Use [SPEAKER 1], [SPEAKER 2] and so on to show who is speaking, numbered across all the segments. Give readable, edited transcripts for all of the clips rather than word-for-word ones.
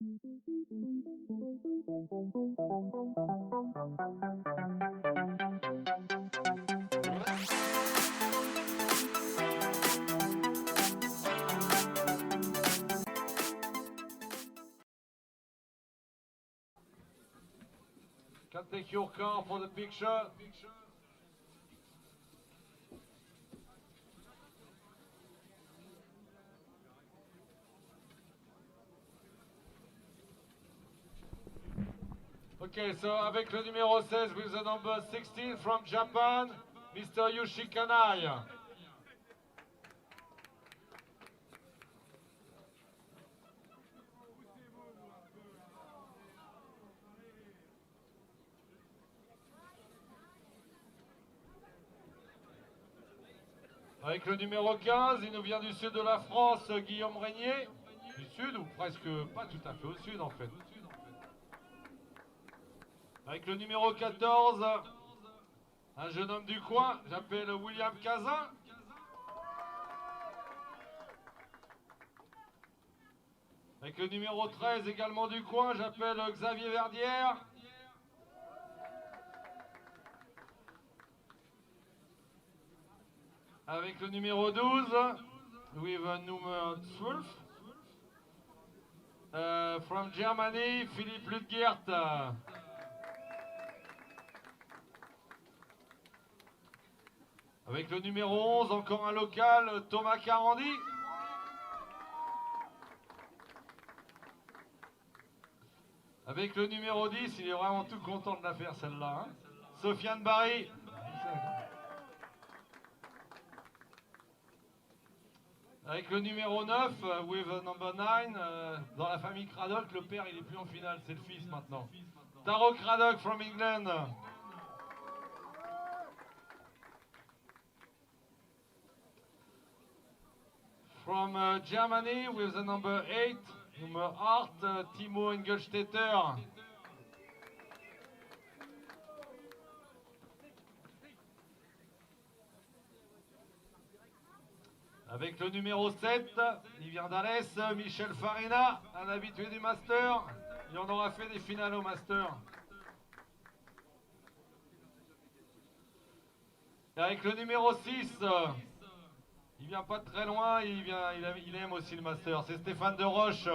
[SPEAKER 1] Can take your car for the picture. Okay, so avec le numéro 16 with the number 16 from Japan, Mr. Yoshi Kanai. Avec le numéro 15, il nous vient du sud de la France, Guillaume Régnier. Du sud ou presque pas tout à fait au sud en fait. Avec le numéro 14, un jeune homme du coin, j'appelle William Cazin. Avec le numéro 13 également du coin, j'appelle Xavier Verdière. Avec le numéro 12, with number 12, from Germany, Philippe Ludgert. Avec le numéro 11, encore un local, Thomas Carandi. Avec le numéro 10, il est vraiment tout content de la faire celle-là. Hein. Sofiane Barry. Avec le numéro 9, with number 9, dans la famille Craddock, le père il est plus en finale, c'est le fils maintenant. Taro Craddock from England. From Germany with the number 8, number 8, Timo Engelstetter. Avec le numéro 7, il vient d'Alès, Michel Farina, un habitué du Master. Il en aura fait des finales au Master. Et avec le numéro 6, il vient pas de très loin, il aime aussi le Master. C'est Stéphane de Roche.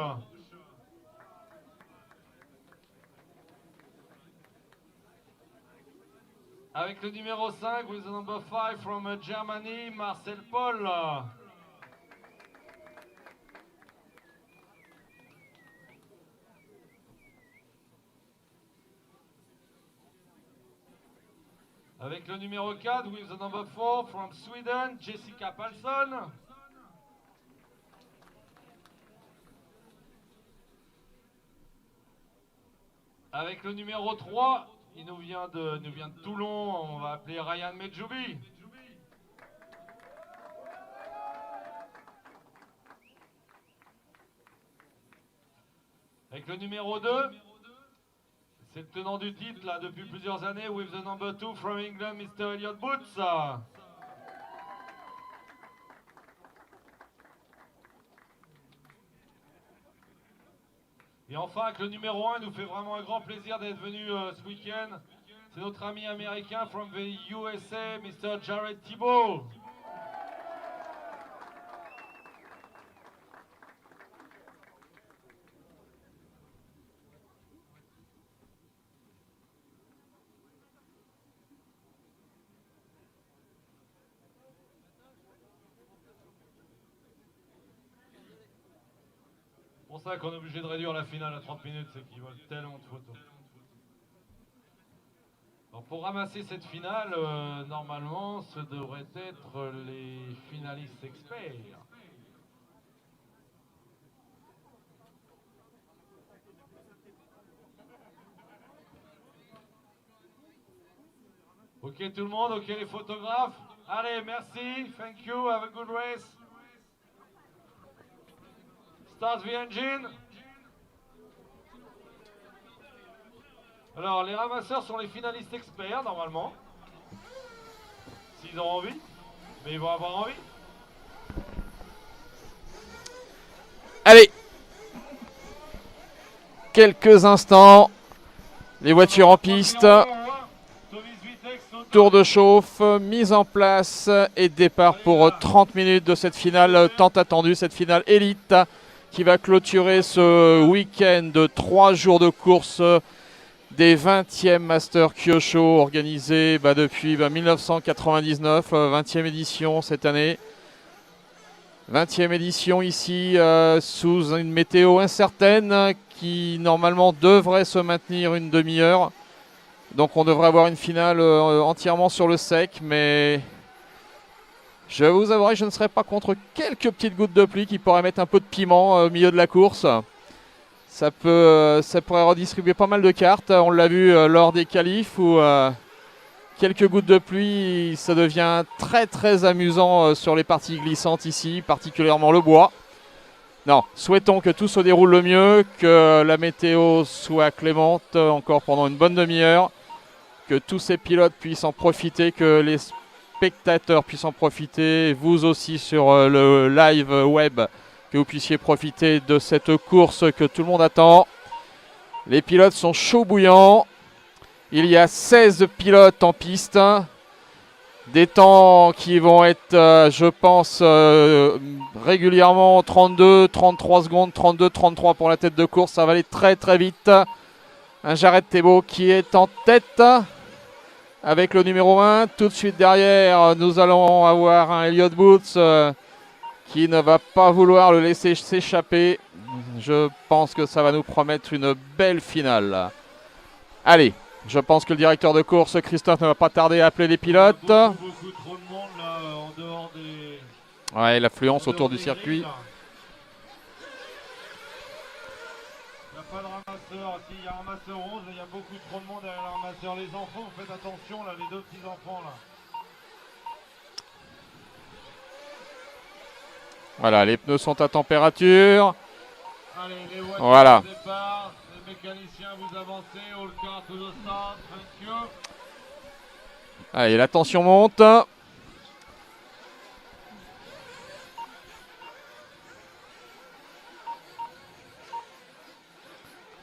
[SPEAKER 1] Avec le numéro 5, with the number 5 from Germany, Marcel Paul. Avec le numéro 4, with the number 4 from Sweden, Jessica Palsson. Avec le numéro 3, il nous vient de Toulon, on va appeler Ryan Medjoubi. Avec le numéro 2, c'est le tenant du titre là depuis plusieurs années, with the number 2 from England, Mr. Elliot Boots. Et enfin, avec le numéro 1, il nous fait vraiment un grand plaisir d'être venu ce week-end. C'est notre ami américain from the USA, Mr. Jared Thibault. C'est pour ça qu'on est obligé de réduire la finale à 30 minutes, c'est qu'ils veulent tellement de photos. Donc pour ramasser cette finale, normalement, ce devrait être les finalistes experts. Ok tout le monde, ok les photographes. Allez, merci, thank you, have a good race. Start the engine. Alors, les ramasseurs sont les finalistes experts, normalement. S'ils ont envie. Mais ils vont avoir envie.
[SPEAKER 2] Allez! quelques instants. Les voitures en piste. Tour de chauffe, mise en place et départ pour 30 minutes de cette finale tant attendue, cette finale élite qui va clôturer ce week-end de 3 jours de course des 20e Master Kyosho organisé depuis 1999, 20e édition cette année. 20e édition ici sous une météo incertaine qui normalement devrait se maintenir une demi-heure. Donc on devrait avoir une finale entièrement sur le sec, mais je vous avouerai que je ne serais pas contre quelques petites gouttes de pluie qui pourraient mettre un peu de piment au milieu de la course. Ça pourrait redistribuer pas mal de cartes. On l'a vu lors des qualifs où quelques gouttes de pluie, ça devient très très amusant sur les parties glissantes ici, particulièrement le bois. Non, souhaitons que tout se déroule le mieux, que la météo soit clémente encore pendant une bonne demi-heure, que tous ces pilotes puissent en profiter, que les spectateurs puissent en profiter, vous aussi sur le live web, que vous puissiez profiter de cette course que tout le monde attend. Les pilotes sont chauds bouillants. Il y a 16 pilotes en piste. Des temps qui vont être, je pense, régulièrement 32, 33 secondes, 32, 33 pour la tête de course. Ça va aller très très vite. Un Jared Thébault qui est en tête avec le numéro 1. Tout de suite derrière, nous allons avoir un Elliott Boots qui ne va pas vouloir le laisser s'échapper. Je pense que ça va nous promettre une belle finale. Allez, je pense que le directeur de course, Christophe, ne va pas tarder à appeler les pilotes.
[SPEAKER 1] Beaucoup trop de monde là, en dehors des...
[SPEAKER 2] Ouais, l'affluence autour du circuit.
[SPEAKER 1] Il n'y a pas de ramasseur. S'il y a un ramasseur 11, il y a beaucoup trop de monde derrière le ramasseur. Les enfants, vous faites attention là, les deux petits enfants là.
[SPEAKER 2] Voilà, les pneus sont à température.
[SPEAKER 1] Allez, les voitures
[SPEAKER 2] voilà.
[SPEAKER 1] au départ. Les mécaniciens, vous avancez. All car to the start. Thank you.
[SPEAKER 2] Allez, la tension monte.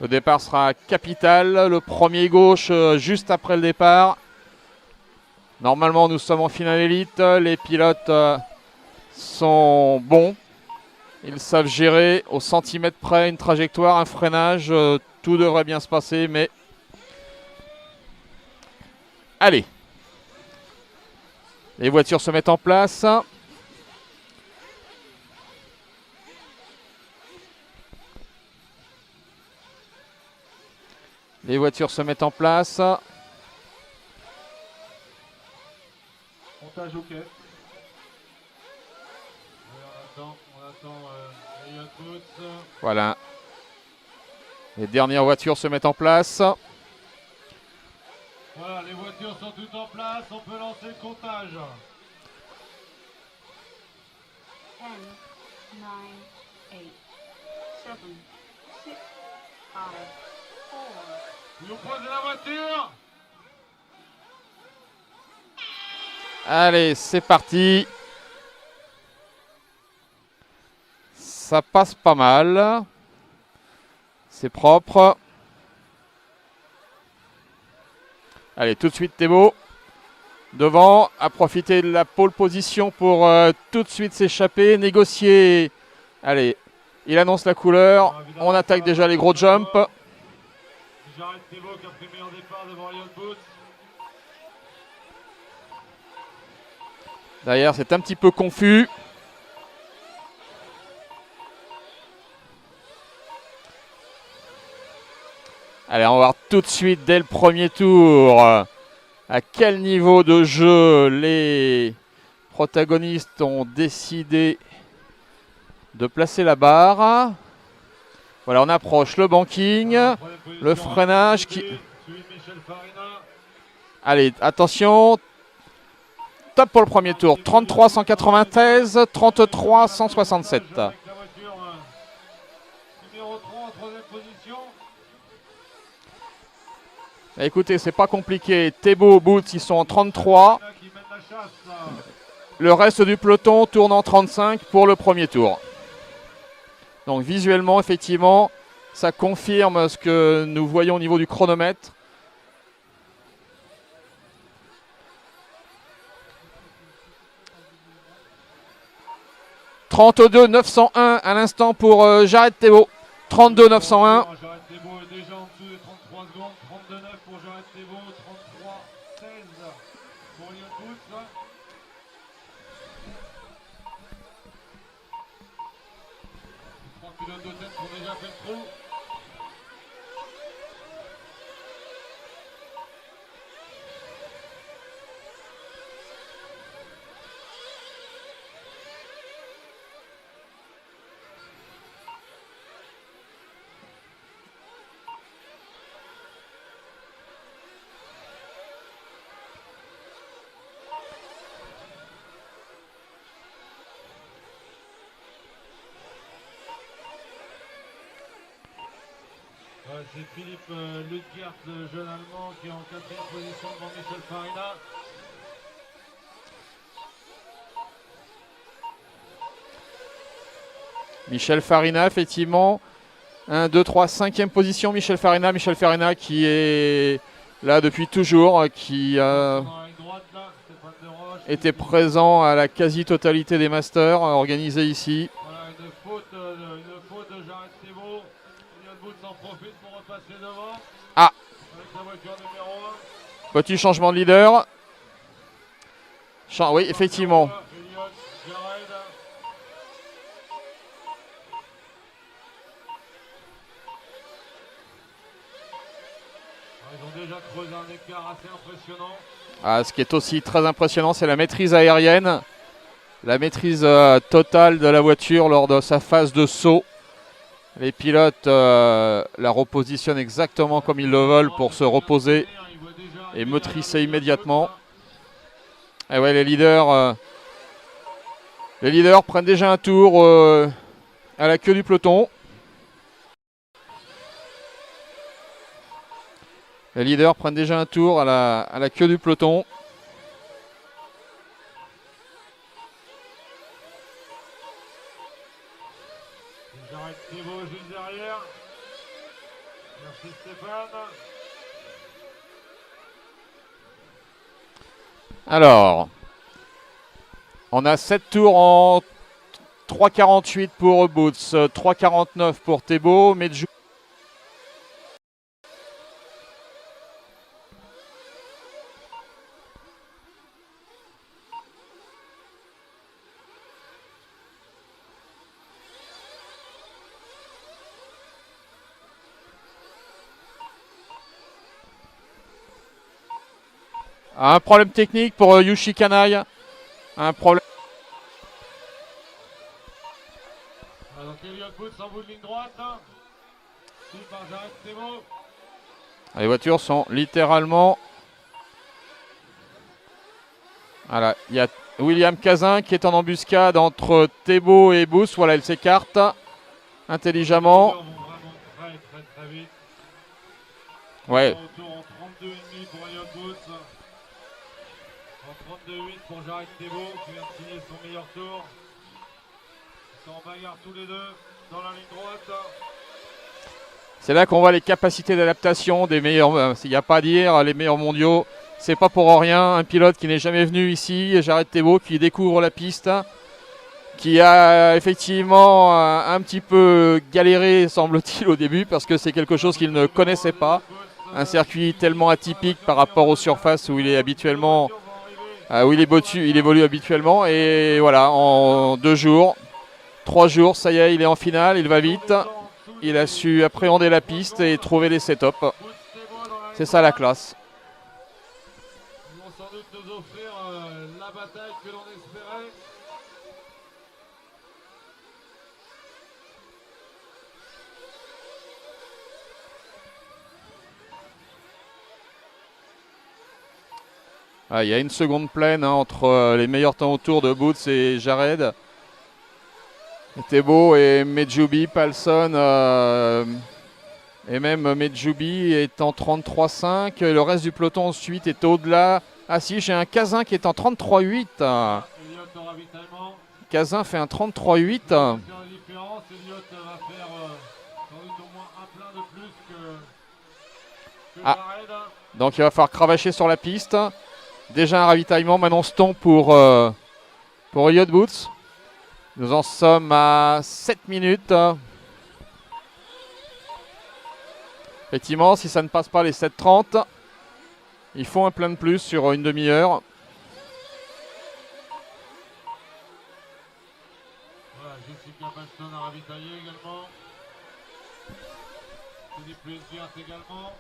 [SPEAKER 2] Le départ sera capital. Le premier gauche juste après le départ. Normalement, nous sommes en finale élite. Les pilotes sont bons. Ils savent gérer au centimètre près une trajectoire, un freinage. Tout devrait bien se passer, mais... Allez. Les voitures se mettent en place. Les voitures se mettent en place.
[SPEAKER 1] Montage ok. On attend Elliott Boots.
[SPEAKER 2] Voilà. Les dernières voitures se mettent en place.
[SPEAKER 1] Voilà, les voitures sont toutes en place. On peut lancer le comptage.
[SPEAKER 3] 10, 9, 8, 7, 6, 5, 4.
[SPEAKER 1] Vous posez la voiture.
[SPEAKER 2] Allez, c'est parti. Ça passe pas mal. C'est propre. Allez, tout de suite Thébault. Devant, à profiter de la pole position pour tout de suite s'échapper, négocier. Allez, il annonce la couleur. On attaque déjà les gros jumps.
[SPEAKER 1] Jared Thébault qui a pris meilleur départ devant Elliott Boots.
[SPEAKER 2] Derrière, c'est un petit peu confus. Allez, on va voir tout de suite dès le premier tour à quel niveau de jeu les protagonistes ont décidé de placer la barre. Voilà, on approche le banking, le freinage qui... Allez, attention. Top pour le premier tour. 33 193, 33 167. Écoutez, c'est pas compliqué. Thébault, Boots, ils sont en 33. Le reste du peloton tourne en 35 pour le premier tour. Donc visuellement, effectivement, Ça confirme ce que nous voyons au niveau du chronomètre. « 32 901 à l'instant pour Jared Thébault. 32 901.
[SPEAKER 1] Jared Thébault est déjà en dessous des 33 secondes. 32,9 pour Jared Thébault. 33,16 pour Elliott Woods. Les 3 pilotes de tête ont déjà fait le trou. Ouais, c'est Philippe Ludgert, le jeune Allemand, qui est en 4e position devant Michel Farina.
[SPEAKER 2] Michel Farina, effectivement. 1, 2, 3, 5e position, Michel Farina. Michel Farina qui est là depuis toujours, qui a été présent à la quasi-totalité des masters organisés ici.
[SPEAKER 1] Voilà, une faute de Jared Thébault. Elliott Woods en profite pour repasser devant.
[SPEAKER 2] Ah.
[SPEAKER 1] Avec la voiture numéro 1.
[SPEAKER 2] Petit changement de leader. Oui, effectivement.
[SPEAKER 1] Elliott, Jared. Ils ont déjà creusé un écart assez impressionnant.
[SPEAKER 2] Ah, ce qui est aussi très impressionnant, c'est la maîtrise aérienne. La maîtrise totale de la voiture lors de sa phase de saut. Les pilotes la repositionnent exactement comme ils le veulent pour se reposer et motricer immédiatement. Et ouais, les leaders prennent déjà un tour à la queue du peloton. Les leaders prennent déjà un tour à la queue du peloton.
[SPEAKER 1] Jared Thébault juste derrière. Merci Stéphane.
[SPEAKER 2] Alors, on a 7 tours en 3,48 pour Boots, 3,49 pour Thébault, Medjou. Un problème technique pour Yushi Kanai. Un problème.
[SPEAKER 1] Donc Elliott Woods en bout de ligne droite. Suivi par Jared Thébault.
[SPEAKER 2] Les voitures sont littéralement. Voilà, il y a William Cazin qui est en embuscade entre Thébault et Booth. Voilà, il s'écarte intelligemment.
[SPEAKER 1] Les leaders vont vraiment très vite.
[SPEAKER 2] Ouais.
[SPEAKER 1] Autour en 32,5 pour Elliott Woods. En 32,8 pour Jared Thébault qui vient de signer son meilleur tour. Ils sont en bagarre tous les deux dans la ligne droite.
[SPEAKER 2] C'est là qu'on voit les capacités d'adaptation des meilleurs. Il n'y a pas à dire, les meilleurs mondiaux. C'est pas pour rien. Un pilote qui n'est jamais venu ici, Jared Thébault, qui découvre la piste, qui a effectivement un petit peu galéré, semble-t-il, au début, parce que c'est quelque chose qu'il ne connaissait pas. Un circuit tellement atypique par rapport aux surfaces où il est habituellement, où il évolue habituellement. Et voilà, en 2 jours, 3 jours, ça y est, il est en finale, il va vite. Il a su appréhender la piste et trouver les setups. C'est ça la classe.
[SPEAKER 1] Ils vont sans doute nous offrir la bataille que l'on espérait.
[SPEAKER 2] Ah, il y a une seconde pleine entre les meilleurs temps autour de Boots et Jared. Thébault et Medjoubi, Palson et même Medjoubi est en 33,5. Le reste du peloton ensuite est au-delà. Ah si, j'ai un Cazin qui est en 33,8. Cazin fait un 33,8.
[SPEAKER 1] Elliott va faire sans doute au moins un
[SPEAKER 2] Ah.
[SPEAKER 1] Jared.
[SPEAKER 2] Donc il va falloir cravacher sur la piste. Déjà un ravitaillement, maintenant Stomp pour Elliott Boots. Nous en sommes à 7 minutes. Effectivement, si ça ne passe pas les 7:30, il faut un plein de plus sur une demi-heure.
[SPEAKER 1] Voilà, Jessica Balston a ravitaillé également. Philippe Luesbert également.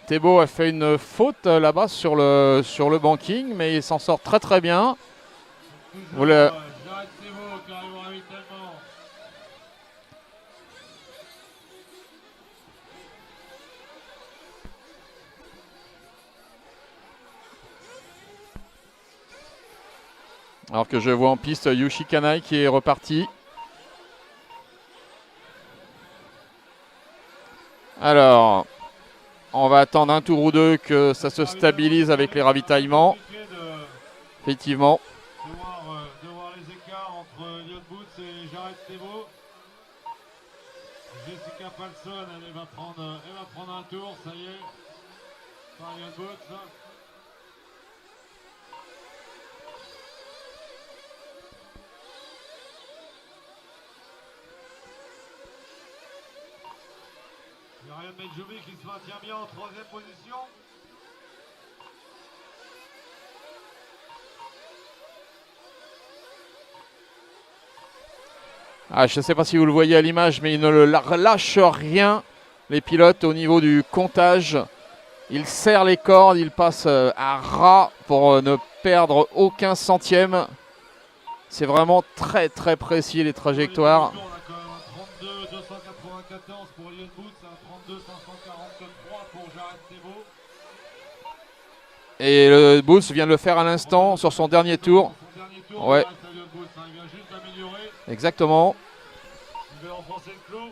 [SPEAKER 2] Thébault a fait une faute là-bas sur le banking, mais il s'en sort très très bien. Vous le-
[SPEAKER 1] Jared Thébault qui arrive au ravitaillement.
[SPEAKER 2] Alors que je vois en piste Yushi Kanai qui est reparti. Alors, on va attendre un tour ou deux que ça se stabilise avec les ravitaillements. Effectivement.
[SPEAKER 1] De voir les écarts entre Elliott Boots et Jared Thébault. Jessica Palson, elle va prendre un tour, ça y est, par Elliott Boots. Il y a Ryan Medjoubi qui se maintient bien en 3e position.
[SPEAKER 2] Ah, je ne sais pas si vous le voyez à l'image, mais ils ne lâchent rien, les pilotes, au niveau du comptage. Ils serrent les cordes, ils passent à ras pour ne perdre aucun centième. C'est vraiment très très précis les trajectoires.
[SPEAKER 1] On a quand même un 32 294 pour Elliott Boots, un 32 543 pour Jared Thébault.
[SPEAKER 2] Et le Boots vient de le faire à l'instant sur son dernier tour.
[SPEAKER 1] Son dernier tour,
[SPEAKER 2] Ouais.
[SPEAKER 1] Elliott Boots, hein, il vient juste d'améliorer.
[SPEAKER 2] Exactement.
[SPEAKER 1] Il va enfoncer le clou.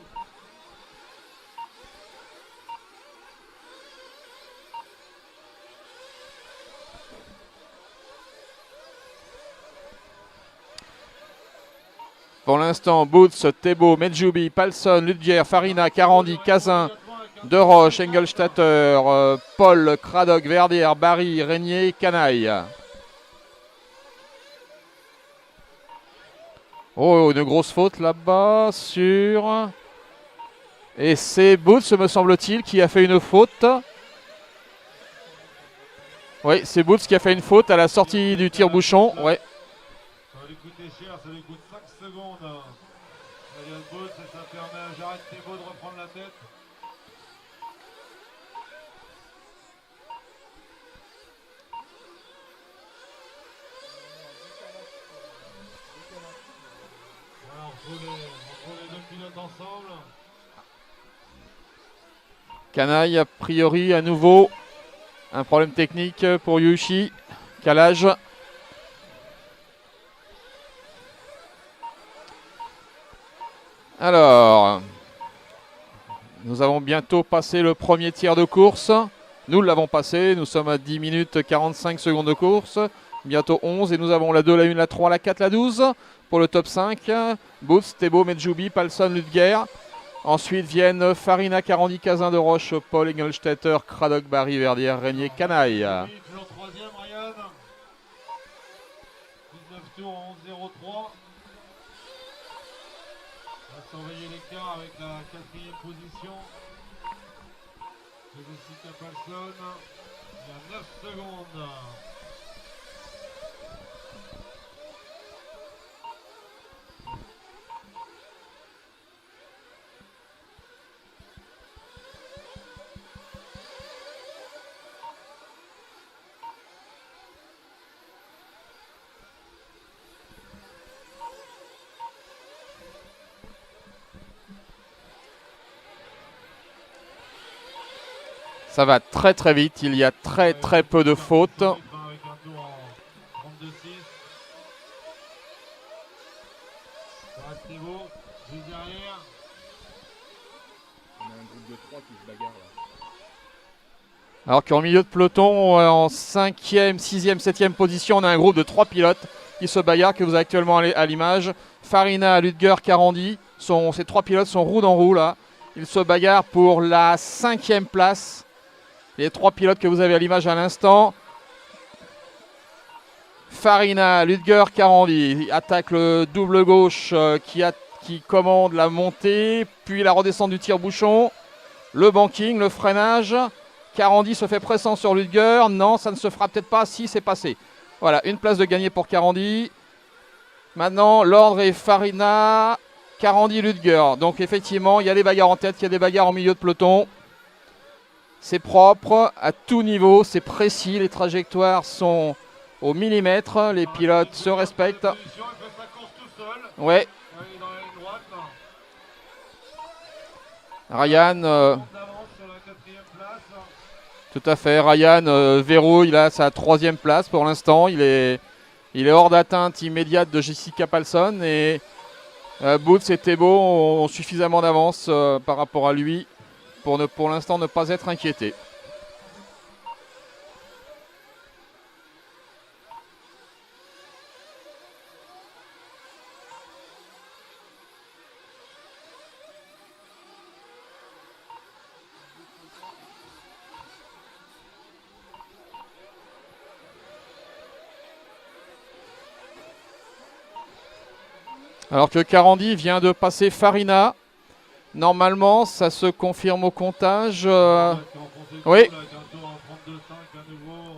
[SPEAKER 2] Pour l'instant, Boots, Thébault, Medjoubi, Palson, Ludger, Farina, Carandi, Cazin, De Roche, Engelstatter, Paul, Craddock, Verdière, Barry, Régnier, Canaille. Oh, une grosse faute là-bas sur... Et c'est Boots, me semble-t-il, qui a fait une faute. Oui, c'est Boots qui a fait une faute à la sortie du tire-bouchon. Ouais.
[SPEAKER 1] Ça va lui coûter cher, ça lui coûte 5 secondes. Elliott Boots, et ça permet à Jared Thébault de reprendre la tête. Voilà, on retrouve les deux pilotes ensemble.
[SPEAKER 2] Canaille, a priori, à nouveau, un problème technique pour Yushi. Calage. Alors, nous avons bientôt passé le premier tiers de course. Nous l'avons passé, nous sommes à 10 minutes 45 secondes de course. Bientôt 11 et nous avons la 2, la 1, la 3, la 4, la 12 pour le top 5. Boots, Thébault, Medjoubi, Palson, Ludger. Ensuite viennent Farina, Carandi, Cazin, De Roche, Paul, Engelstetter, Craddock, Barry, Verdière, Régnier, Canaille.
[SPEAKER 1] Toujours 3e, Ryan. 19 tours en 11.03. On va surveiller l'écart avec la 4e position de Jessica Palson. Il y a 9 secondes.
[SPEAKER 2] Ça va très très vite, il y a très très peu de fautes.
[SPEAKER 1] Avec un tour en 32.6. Jared Thibault, juste derrière.
[SPEAKER 4] On a un groupe de 3 qui se bagarre là.
[SPEAKER 2] Alors qu'en milieu de peloton, en 5e, 6e, 7e position, on a un groupe de 3 pilotes qui se bagarrent, que vous avez actuellement à l'image. Farina, Ludger, Carandi, ces 3 pilotes sont roue dans roue là. Ils se bagarrent pour la 5e place. Les 3 pilotes que vous avez à l'image à l'instant. Farina, Ludger, Carandi attaque le double gauche qui commande la montée, puis la redescente du tire-bouchon, le banking, le freinage. Carandi se fait pressant sur Ludger. Non, ça ne se fera peut-être pas. Si, c'est passé. Voilà, une place de gagné pour Carandi. Maintenant, l'ordre est Farina, Carandi, Ludger. Donc effectivement, il y a des bagarres en tête, il y a des bagarres en milieu de peloton. C'est propre à tout niveau, c'est précis. Les trajectoires sont au millimètre. Les pilotes se respectent.
[SPEAKER 1] Il fait sa course tout seul.
[SPEAKER 2] Ouais,
[SPEAKER 1] Il est dans la ligne droite.
[SPEAKER 2] Ryan,
[SPEAKER 1] D'avance sur la 4e place.
[SPEAKER 2] tout à fait. Ryan verrouille là sa 3e place pour l'instant. Il est hors d'atteinte immédiate de Jessica Palson et Boots et Thébault ont suffisamment d'avance par rapport à lui pour l'instant ne pas être inquiétés. Alors que Carandi vient de passer Farina. Normalement, ça se confirme au comptage. Oui.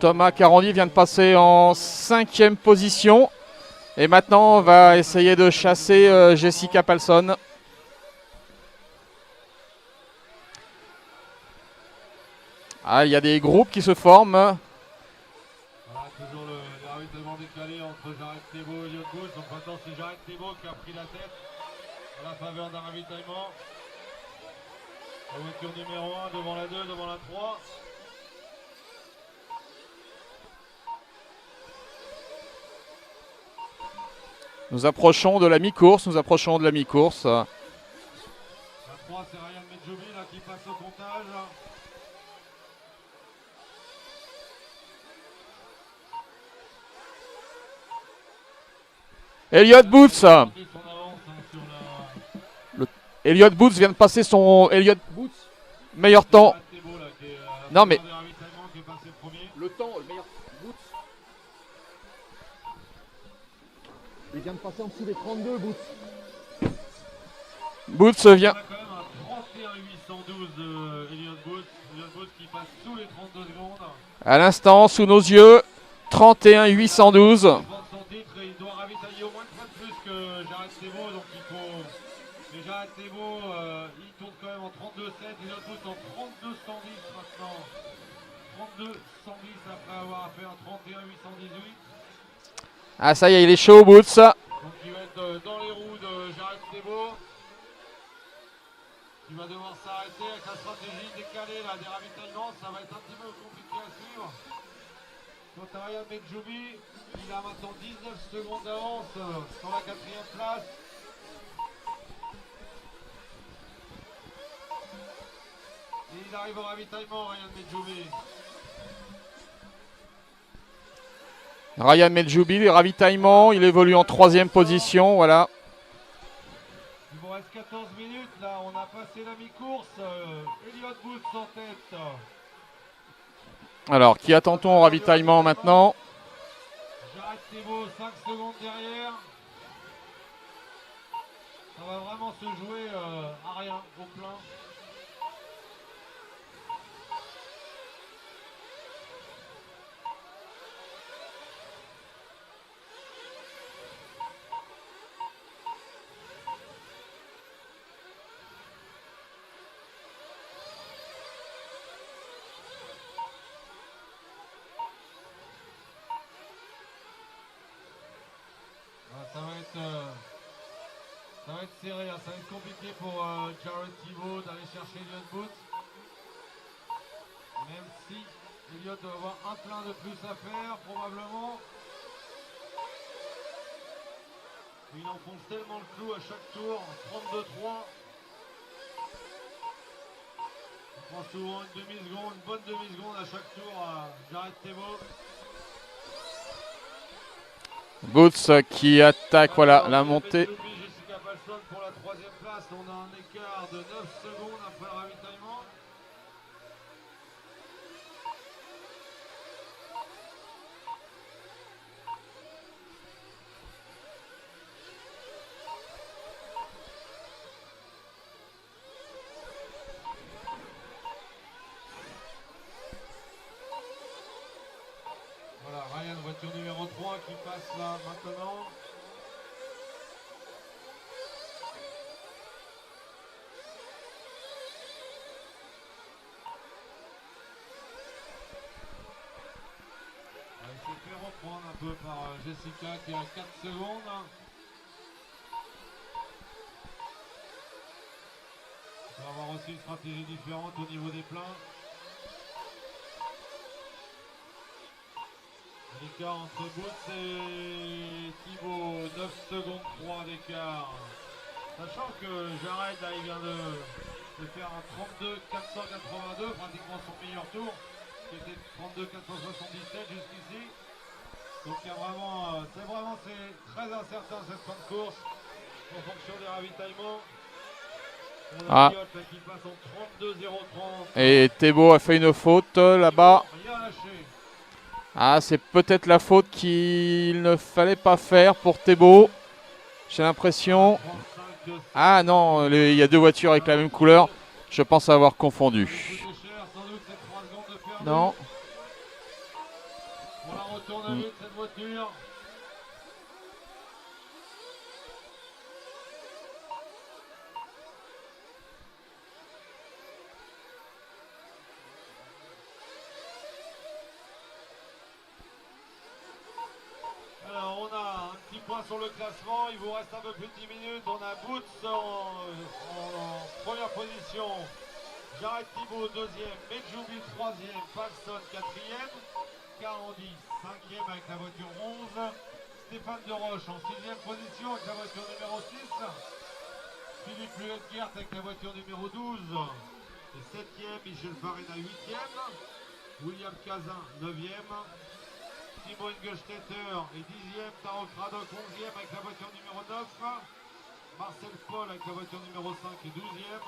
[SPEAKER 2] Thomas Carandi vient de passer en 5e position. Et maintenant, on va essayer de chasser Jessica Palson. Ah, il y a des groupes qui se forment.
[SPEAKER 1] Voilà, toujours le ravitaillement décalé entre Jared Thibault et Elliott Booth. Donc maintenant, c'est Jared Thibault qui a pris la tête à la faveur d'un ravitaillement. La voiture numéro 1 devant la 2, devant la 3.
[SPEAKER 2] Nous approchons de la mi-course.
[SPEAKER 1] La 3, c'est Ryan Medjoubi là, qui passe au comptage.
[SPEAKER 2] Elliott Booth.
[SPEAKER 1] Son avance, sur la...
[SPEAKER 2] Elliott Booth vient de passer son meilleur temps.
[SPEAKER 1] Jared Thibault, là, qui est,
[SPEAKER 2] Non, mais-
[SPEAKER 1] des ravitaillements, qui est passé premier.
[SPEAKER 4] Le temps, le meilleur Boots. Il vient de passer en dessous des 32 Boots.
[SPEAKER 2] Booth
[SPEAKER 1] On
[SPEAKER 2] vient.
[SPEAKER 1] a quand même un 31 812 de Elliott Booth. Elliott Booth qui passe sous les 32 secondes.
[SPEAKER 2] À l'instant, sous nos yeux, 31 812.
[SPEAKER 1] Il vend son titre et il doit ravitailler au moins une fois de plus que Jared Thibault. Donc il faut. Mais Jared Thibault, il tourne quand même en 32,7. Elliott Booth en 32,110 maintenant. 32,110 après avoir fait un 31,818.
[SPEAKER 2] Ah, ça y est, il est chaud, Booth.
[SPEAKER 1] Donc il va être dans les roues de Jared Thibault. Il va devoir s'arrêter avec la stratégie décalée là, des ravitaillements. Ça va être un petit peu compliqué à suivre. Quant à Ryan Medjoubi, il a maintenant 19 secondes d'avance sur la 4e place. Et il arrive au ravitaillement, Ryan Medjoubi.
[SPEAKER 2] Ryan Medjoubi, les ravitaillements, il évolue en 3e position, voilà.
[SPEAKER 1] Il vous reste 14 minutes, là on a passé la mi-course. Elliott Booth en tête.
[SPEAKER 2] Alors, qui attend-on au ravitaillement maintenant?
[SPEAKER 1] Jared Thibault 5 secondes derrière. Ça va vraiment se jouer à rien, au plein. Ça va être serré, hein. Ça va être compliqué pour Jared Thibault d'aller chercher Elliott Booth. Même si Elliott doit avoir un plein de plus à faire, probablement. Il enfonce tellement le clou à chaque tour. 32-3. Il prend souvent une demi-seconde, une bonne demi-seconde à chaque tour à Jared Thébault.
[SPEAKER 2] Boots qui attaque, voilà, la montée.
[SPEAKER 1] Jessica Palson pour la 3e place. On a un écart de 9 secondes après le ravitaillement. Voilà, Ryan, voiture numéro 3 qui passe là maintenant. Il s'est fait reprendre un peu par Jessica qui est à 4 secondes. On va avoir aussi une stratégie différente au niveau des pleins. L'écart entre Boots et Thibault, 9 secondes 3 d'écart. Sachant que Jared là, il vient de faire un 32-482, pratiquement son meilleur tour, qui était 32-477 jusqu'ici. Donc il y a vraiment, c'est très incertain cette fin de course en fonction des ravitaillements. On a Piot, là, qui passe en 32-030.
[SPEAKER 2] Et Thébault a fait une faute là-bas.
[SPEAKER 1] Rien lâché.
[SPEAKER 2] Ah, c'est peut-être la faute qu'il ne fallait pas faire pour Thébault. J'ai l'impression. Ah non, il y a deux voitures avec la même couleur. Je pense avoir confondu. Non.
[SPEAKER 1] On la retourne à vite cette voiture. Alors on a un petit point sur le classement, il vous reste un peu plus de 10 minutes. On a Boots en première position, Jared Thibault deuxième, Medjoubi troisième, Palson quatrième, Carandi cinquième avec la voiture 11, Stéphane Deroche en sixième position avec la voiture numéro 6, Philippe Luetgert avec la voiture numéro 12, et septième, Michel Farina huitième, William Cazin neuvième, Timo Ingolstädter est 10e, Taro Kradok 11e avec la voiture numéro 9, Marcel Paul avec la voiture numéro 5 et 12e,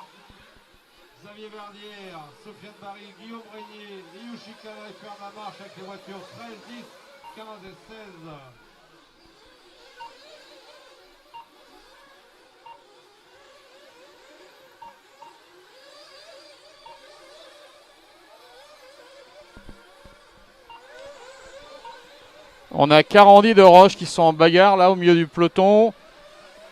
[SPEAKER 1] Xavier Verdière, Sofiane Barry, Guillaume Régnier, Yushika et Fernand Marche avec les voitures 13, 10, 15 et 16.
[SPEAKER 2] On a Carandi de Roche qui sont en bagarre là au milieu du peloton.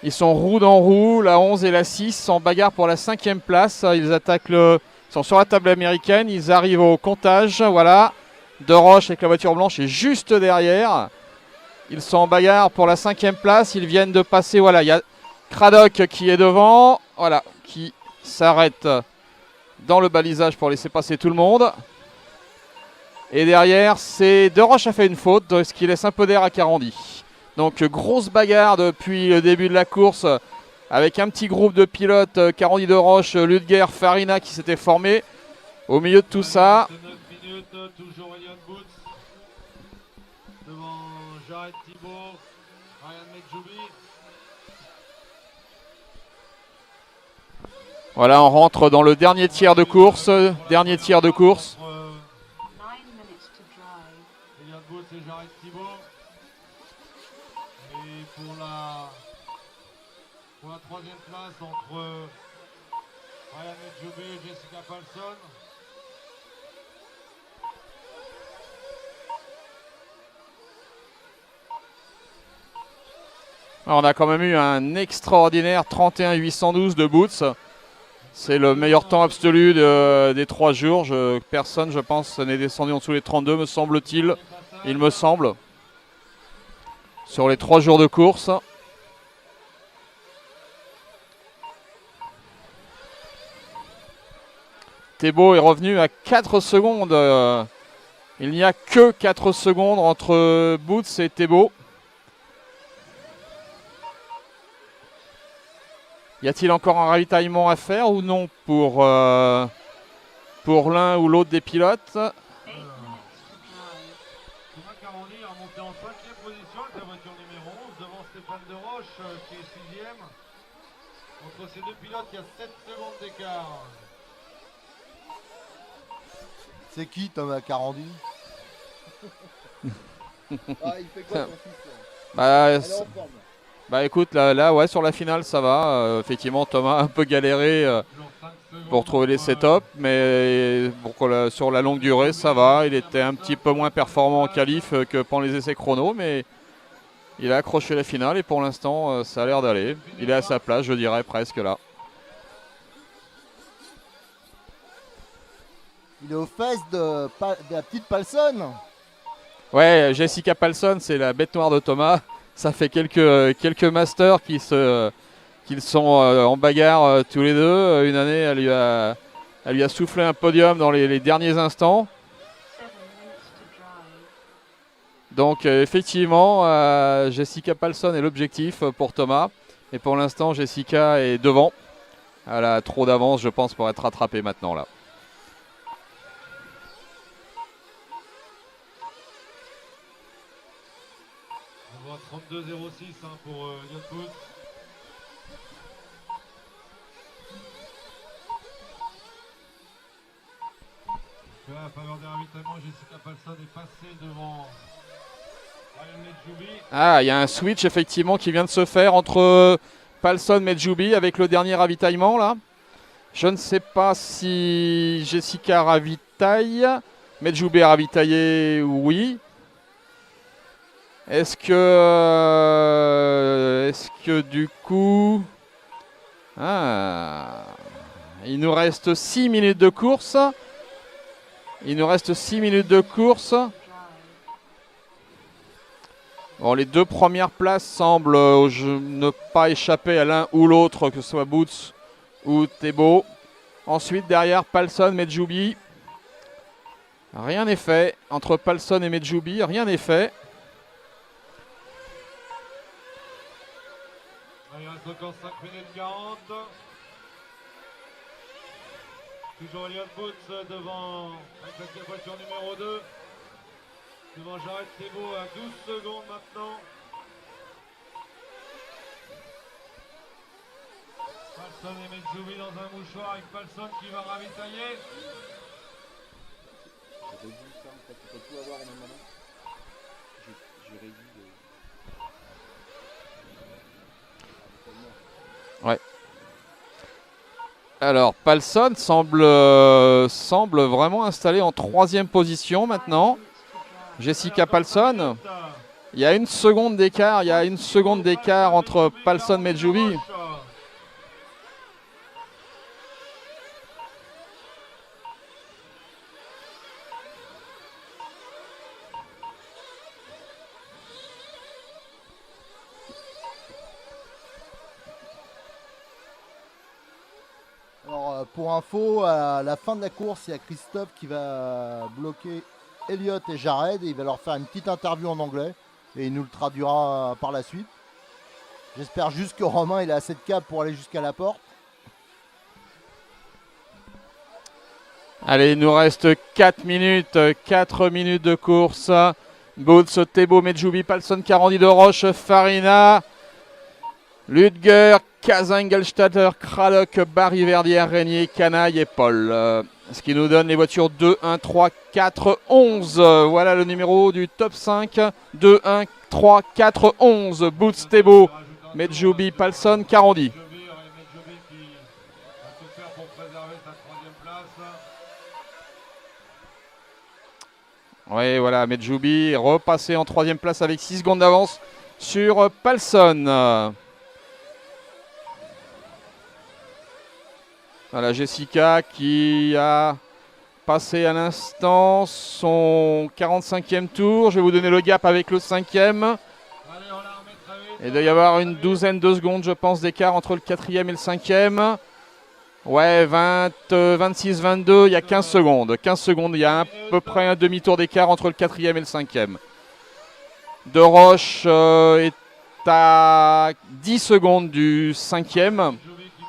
[SPEAKER 2] Ils sont roue dans roue, la 11 et la 6 sont en bagarre pour la 5e place. Ils attaquent ils sont sur la table américaine, ils arrivent au comptage. Voilà, de Roche avec la voiture blanche est juste derrière. Ils sont en bagarre pour la 5e place. Ils viennent de passer, voilà, il y a Craddock qui est devant, voilà, qui s'arrête dans le balisage pour laisser passer tout le monde. Et derrière, c'est De Roche a fait une faute, ce qui laisse un peu d'air à Carandi. Donc grosse bagarre depuis le début de la course avec un petit groupe de pilotes, Carandi De Roche, Ludger, Farina qui s'était formé. Au milieu de tout ça,
[SPEAKER 1] 9 minutes, toujours Elion Boots devant Jared Thibault, Ryan Medjoubi.
[SPEAKER 2] voilà, on rentre dans le dernier tiers de course. Dernier tiers de course.
[SPEAKER 3] 9 minutes to drive.
[SPEAKER 1] Elion Boots et Jared Thibault. Et pour la 3e place entre Ryan Medjoubi et Jessica Palson.
[SPEAKER 2] Alors, on a quand même eu un extraordinaire 31-812 de Boots. C'est le meilleur temps absolu des 3 jours. Personne, je pense, n'est descendu en dessous des 32, me semble-t-il. Il me semble. Sur les 3 jours de course. Thébault est revenu à 4 secondes. Il n'y a que 4 secondes entre Boots et Thébault. Y a-t-il encore un ravitaillement à faire ou non pour l'un ou l'autre des pilotes?
[SPEAKER 3] 8 minutes to drive.
[SPEAKER 1] Thomas Carandi a remonté en 5e position avec la voiture numéro 11 devant Stéphane Deroche qui est 6e. Entre ces deux pilotes, il y a 7 secondes d'écart.
[SPEAKER 5] C'est qui Thomas Carandi? Ah, il fait quoi ton fils là?
[SPEAKER 2] Bah,
[SPEAKER 5] Elle est en forme.
[SPEAKER 2] bah écoute, là ouais, sur la finale ça va. Effectivement, Thomas a un peu galéré
[SPEAKER 1] Toujours 5 secondes
[SPEAKER 2] pour trouver les
[SPEAKER 1] entre,
[SPEAKER 2] setups, mais sur la longue durée ça va. Il était un petit peu moins performant en qualif que pendant les essais chrono, mais il a accroché la finale et pour l'instant ça a l'air d'aller. Il est à sa place, je dirais presque là.
[SPEAKER 5] Il est aux fesses de la petite Palson.
[SPEAKER 2] Ouais, Jessica Palson, c'est la bête noire de Thomas. Ça fait quelques masters qu'ils sont en bagarre tous les deux. Une année, elle lui a soufflé un podium dans les derniers instants.
[SPEAKER 3] 7 minutes to drive.
[SPEAKER 2] Donc effectivement, Jessica Palson est l'objectif pour Thomas. Et pour l'instant, Jessica est devant. Elle a trop d'avance, je pense, pour être rattrapée maintenant là.
[SPEAKER 1] On voit 32,06 pour Elliott Booth. Là, à faveur des ravitaillements, Jessica Palson est passée devant Ryan Medjoubi.
[SPEAKER 2] Ah, il y a un switch effectivement qui vient de se faire entre Palson et Medjoubi avec le dernier ravitaillement là. Je ne sais pas si Jessica ravitaille. Medjoubi a ravitaillé, oui. Est-ce que du coup... Ah, il nous reste 6 minutes de course. Il nous reste 6 minutes de course.
[SPEAKER 3] Drive.
[SPEAKER 2] Bon, les deux premières places semblent ne pas échapper à l'un ou l'autre, que ce soit Boots ou Thébault. Ensuite, derrière, Palson, Medjoubi. Rien n'est fait. Entre Palson et Medjoubi, rien n'est fait.
[SPEAKER 1] Il reste encore 5 minutes 40. Toujours Elliott Booth devant avec la voiture numéro 2. Devant Jared Thébault à 12 secondes maintenant. Palson et Medjoubi dans un mouchoir avec Palson qui va ravitailler.
[SPEAKER 4] J'ai réduit ça, en fait, tu peux tout avoir en même moment. J'ai réduit
[SPEAKER 2] Ouais. Alors, Palson semble vraiment installé en 3e position
[SPEAKER 3] 5
[SPEAKER 2] maintenant.
[SPEAKER 3] minutes to drive.
[SPEAKER 2] Jessica Palson, il y a une seconde d'écart, entre Palson et Medjoubi.
[SPEAKER 5] Alors, pour info, à la fin de la course, il y a Christophe qui va bloquer Elliott et Jared et il va leur faire une petite interview en anglais et il nous le traduira par la suite. J'espère juste que Romain il a assez de câble pour aller jusqu'à la porte.
[SPEAKER 2] Allez, il nous reste 4 minutes de course. Boots, Thébault, Medjoubi, Palson, Carandi, Deroche, Farina, Ludger, Kazingelstatter, Kralok, Barry Verdière, Régnier, Canaille et Paul. Ce qui nous donne les voitures 2, 1, 3, 4, 11. Voilà le numéro du top 5. 2, 1, 3, 4, 11. Boots, Thébault, Medjoubi, Palson, Carandi.
[SPEAKER 1] Medjoubi qui va tout faire pour préserver sa 3e place.
[SPEAKER 2] Oui, voilà, Medjoubi est repassé en 3e place avec 6 secondes d'avance sur Palson. Voilà, Jessica qui a passé à l'instant son 45e tour. Je vais vous donner le gap avec le 5e.
[SPEAKER 1] Allez, on la remet très vite.
[SPEAKER 2] Il doit y avoir une douzaine de secondes, je pense, d'écart entre le 4e et le 5e. Ouais, 26, 22, il y a 15 secondes. 15 secondes, il y a à peu près un demi-tour d'écart entre le 4e et le 5e. Deroche est à 10 secondes du 5e.
[SPEAKER 1] Medjoubi qui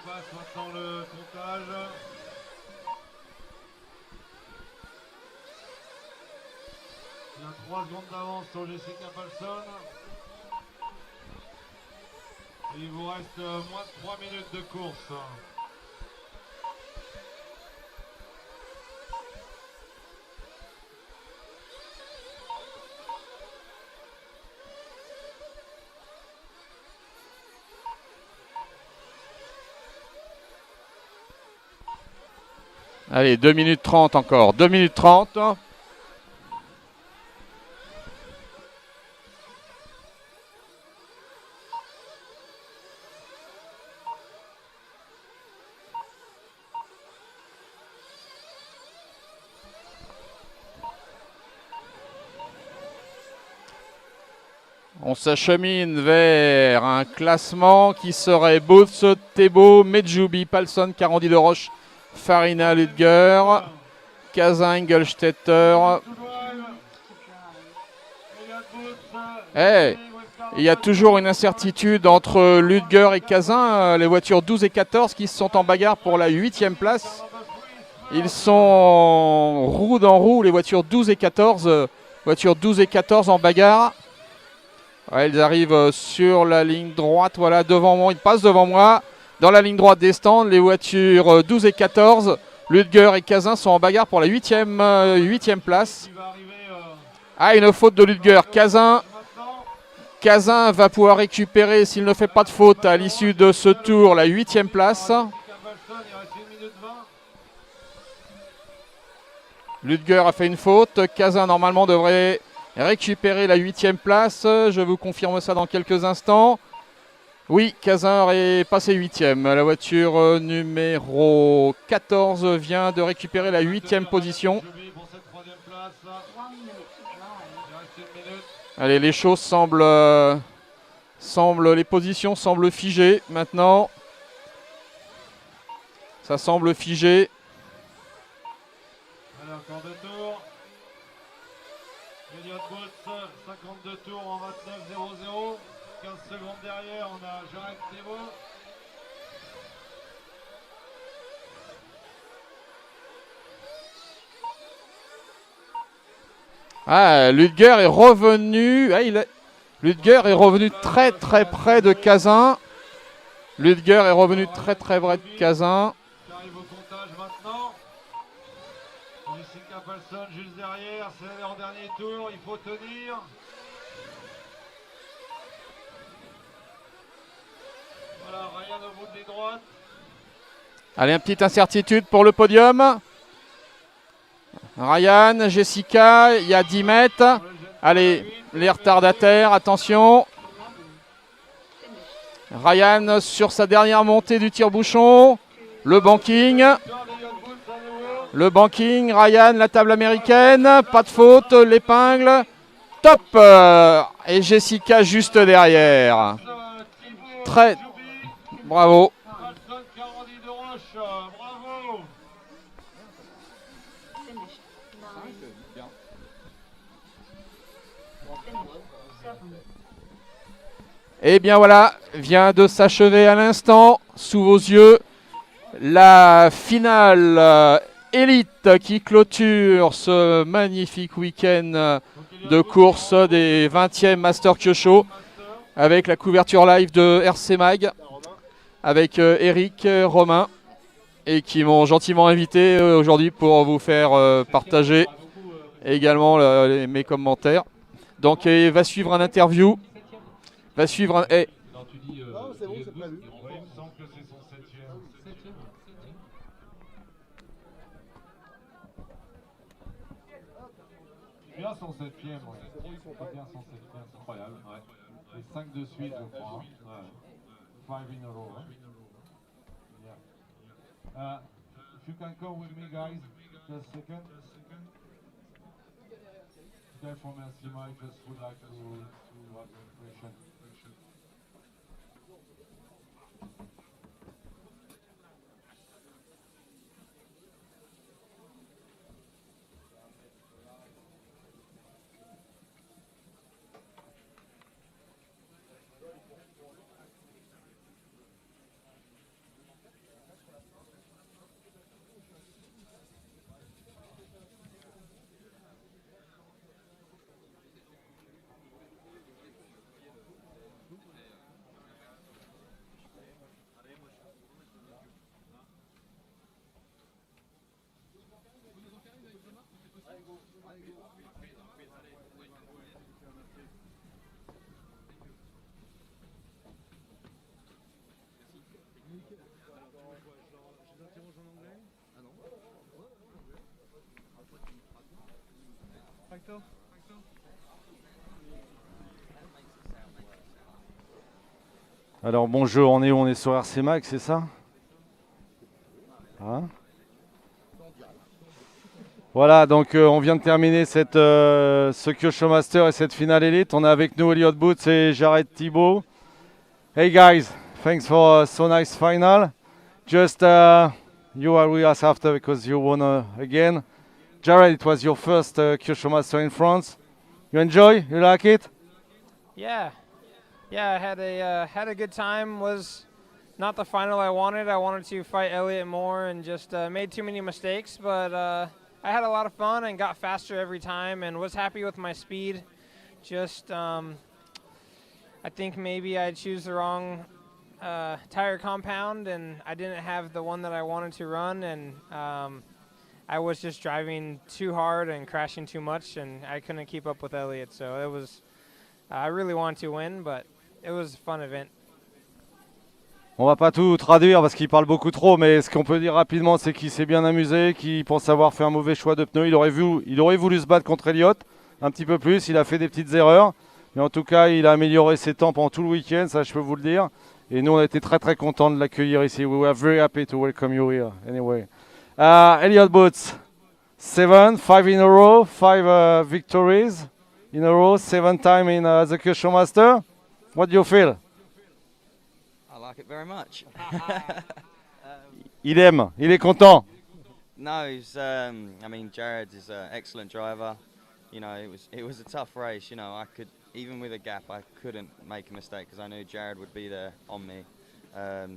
[SPEAKER 1] sur Jessica Paulson. Et il vous reste moins de 3 minutes de course.
[SPEAKER 2] Allez, 2 minutes 30 encore. 2 minutes 30. On s'achemine vers un classement qui serait Booth, Thébault, Medjoubi, Palson, Carandi de Roche, Farina, Ludger, Kazin, Engelstetter. Eh, il y a toujours une incertitude entre Ludger et Kazin, les voitures 12 et 14 qui sont en bagarre pour la 8e place. Ils sont roue dans roue, les voitures 12 et 14. Voitures 12 et 14 en bagarre. Ouais, ils arrivent sur la ligne droite, voilà, devant moi, ils passent devant moi. Dans la ligne droite des stands, les voitures 12 et 14, Ludger et Kazin sont en bagarre pour la 8e place. Ah, une faute de Ludger. Kazin va pouvoir récupérer, s'il ne fait pas de faute à l'issue de ce tour, la 8e place. Ludger a fait une faute. Kazin, normalement, devrait récupérer la 8e place. Je vous confirme ça dans quelques instants. Oui, Kazin est passé 8e. La voiture numéro 14 vient de récupérer la 8e position. Allez, les choses semblent, les positions semblent figées maintenant. Ça semble figé.
[SPEAKER 1] Allez, encore 2 tours. Elliott Booth, 52 tours en 29.00. 15 secondes derrière, on a Jared Thébault.
[SPEAKER 2] Ah, Ludger est revenu. Ludger est revenu très très près de Kazin. Ludger est revenu très très près de Kazin.
[SPEAKER 1] Qui arrive au comptage maintenant. Jessica Paulson juste derrière, c'est leur dernier tour, il faut tenir. Voilà, Ryan au bout des droites.
[SPEAKER 2] Allez, une petite incertitude pour le podium. Ryan, Jessica, il y a 10 mètres. Allez, les retardataires, attention. Ryan sur sa dernière montée du tire-bouchon. Le banking. Le banking, Ryan, la table américaine. Pas de faute, l'épingle. Top. Et Jessica juste derrière. Très. Bravo.
[SPEAKER 1] Carandi de Roche, bravo.
[SPEAKER 3] Finished 9.
[SPEAKER 4] Bien.
[SPEAKER 3] Finished 7.
[SPEAKER 2] Et bien voilà, vient de s'achever à l'instant, sous vos yeux, la finale élite qui clôture ce magnifique week-end de course des 20e Master Kyosho avec la couverture live de RC Mag, avec Eric, Romain, et qui m'ont gentiment invité aujourd'hui pour vous faire partager également mes commentaires. Donc il va suivre un interview. Va suivre un.
[SPEAKER 1] Non, tu dis.
[SPEAKER 5] Non, c'est bon, c'est prévu.
[SPEAKER 1] Ouais, il me semble que c'est son 7e. C'est bien son 7e, ouais. C'est bien son 7e, c'est incroyable. Ouais. Et 5 de suite, je crois. Hein. Ouais. 5 in a row. Hein. Yeah. If you can come with me, guys, just a second. Guy from LCMI just would like to have an impression.
[SPEAKER 6] Alors bonjour, on est où? On est sur RC Mag, c'est ça? Hein? Voilà, donc on vient de terminer ce Kyosho Master et cette finale élite. On a avec nous Elliott Boots et Jared Thibault. Hey guys, thanks for a so nice final. Just you are with us after because you won again. Jared, it was your first Kyosho Master in France. You enjoy? You like it?
[SPEAKER 7] Yeah, I had a good time. Was not the final I wanted. I wanted to fight Elliott more and just made too many mistakes, but I had a lot of fun and got faster every time and was happy with my speed. Just I think maybe I choose the wrong tire compound and I didn't have the one that I wanted to run, and I was just driving too hard and crashing too much, and I couldn't keep up with Elliott. So it was I really wanted to win, but it was a fun event.
[SPEAKER 6] On va pas tout traduire parce qu'il parle beaucoup trop, mais ce qu'on peut dire rapidement, c'est qu'il s'est bien amusé, qu'il pense avoir fait un mauvais choix de pneus. Il aurait voulu se battre contre Elliott un petit peu plus, il a fait des petites erreurs, mais en tout cas, il a amélioré ses temps pendant tout le week-end, ça je peux vous le dire. Et nous, on a été très très contents de l'accueillir ici. We were very happy to welcome you here. Anyway, Elliott Boots, 5 in a row, 5 victories in a row, 7 times in the Kyosho Master. What do you feel?
[SPEAKER 8] I like it very much.
[SPEAKER 6] Il aime, il est content.
[SPEAKER 8] No, I mean, Jared is an excellent driver. You know, it was a tough race. You know, even with a gap, I couldn't make a mistake because I knew Jared would be there on me.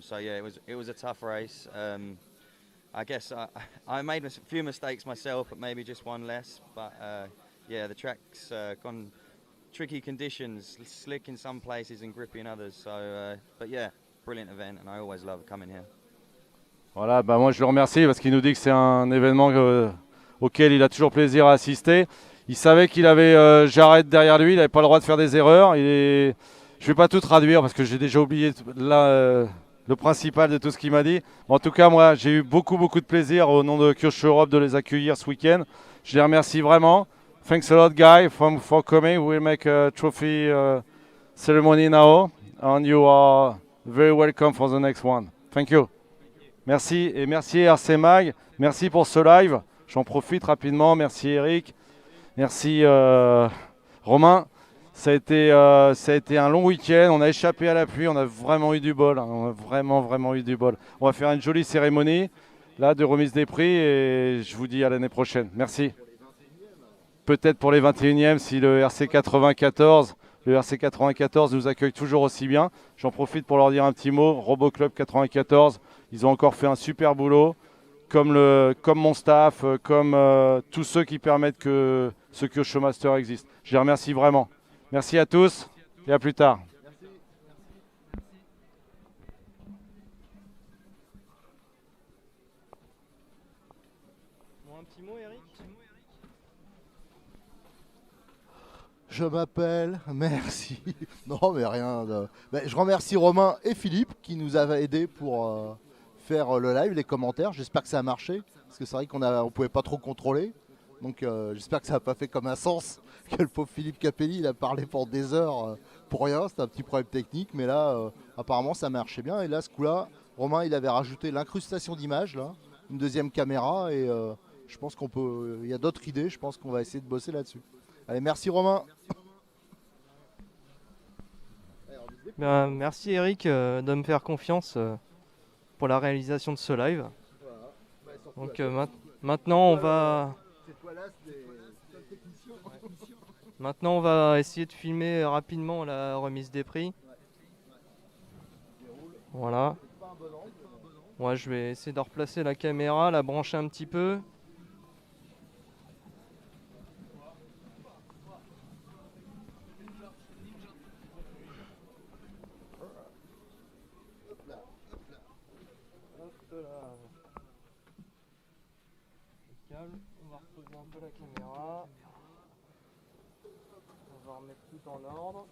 [SPEAKER 8] So yeah, it was a tough race. I guess I made a few mistakes myself, but maybe just one less. But yeah, the track's gone tricky conditions, slick in some places and grippy in others. So, but yeah, brilliant event, and I always love coming here.
[SPEAKER 6] Voilà, bah moi je le remercie parce qu'il nous dit que c'est un événement auquel il a toujours plaisir à assister. Il savait qu'il avait Jared derrière lui, il n'avait pas le droit de faire des erreurs. Je ne vais pas tout traduire parce que j'ai déjà oublié là, le principal de tout ce qu'il m'a dit. En tout cas, moi j'ai eu beaucoup de plaisir au nom de Kyosho Europe de les accueillir ce week-end. Je les remercie vraiment. Thanks a lot, guys, for coming. We'll make a trophy ceremony now, and you are very welcome for the next one. Thank you. Merci, et merci RC Mag. Merci pour ce live. J'en profite rapidement. Merci Eric. Merci Romain. Ça a été un long week-end. On a échappé à la pluie. On a vraiment eu du bol. Hein. On a vraiment eu du bol. On va faire une jolie cérémonie là de remise des prix et je vous dis à l'année prochaine. Merci. Peut-être pour les 21e si le RC 94 nous accueille toujours aussi bien. J'en profite pour leur dire un petit mot. RoboClub 94, ils ont encore fait un super boulot, comme mon staff, comme tous ceux qui permettent que ce Kyosho Master existe. Je les remercie vraiment. Merci à tous et à plus tard.
[SPEAKER 7] Un petit mot, Eric?
[SPEAKER 5] Je m'appelle, merci. Non, mais rien. Je remercie Romain et Philippe qui nous avaient aidés pour faire le live, les commentaires. J'espère que ça a marché parce que c'est vrai qu'on ne pouvait pas trop contrôler. Donc j'espère que ça n'a pas fait comme un sens que le pauvre Philippe Capelli il a parlé pour des heures pour rien. C'était un petit problème technique, mais là apparemment ça marchait bien. Et là, ce coup-là, Romain il avait rajouté l'incrustation d'images, là, une deuxième caméra et je pense qu'on peut. Il y a d'autres idées. Je pense qu'on va essayer de bosser là-dessus. Allez, merci Romain.
[SPEAKER 9] Ben, merci Eric de me faire confiance pour la réalisation de ce live. Donc maintenant on va essayer de filmer rapidement la remise des prix. Voilà. Moi je vais essayer de replacer la caméra, la brancher un petit peu. On va reposer un peu la caméra. remettre tout en ordre.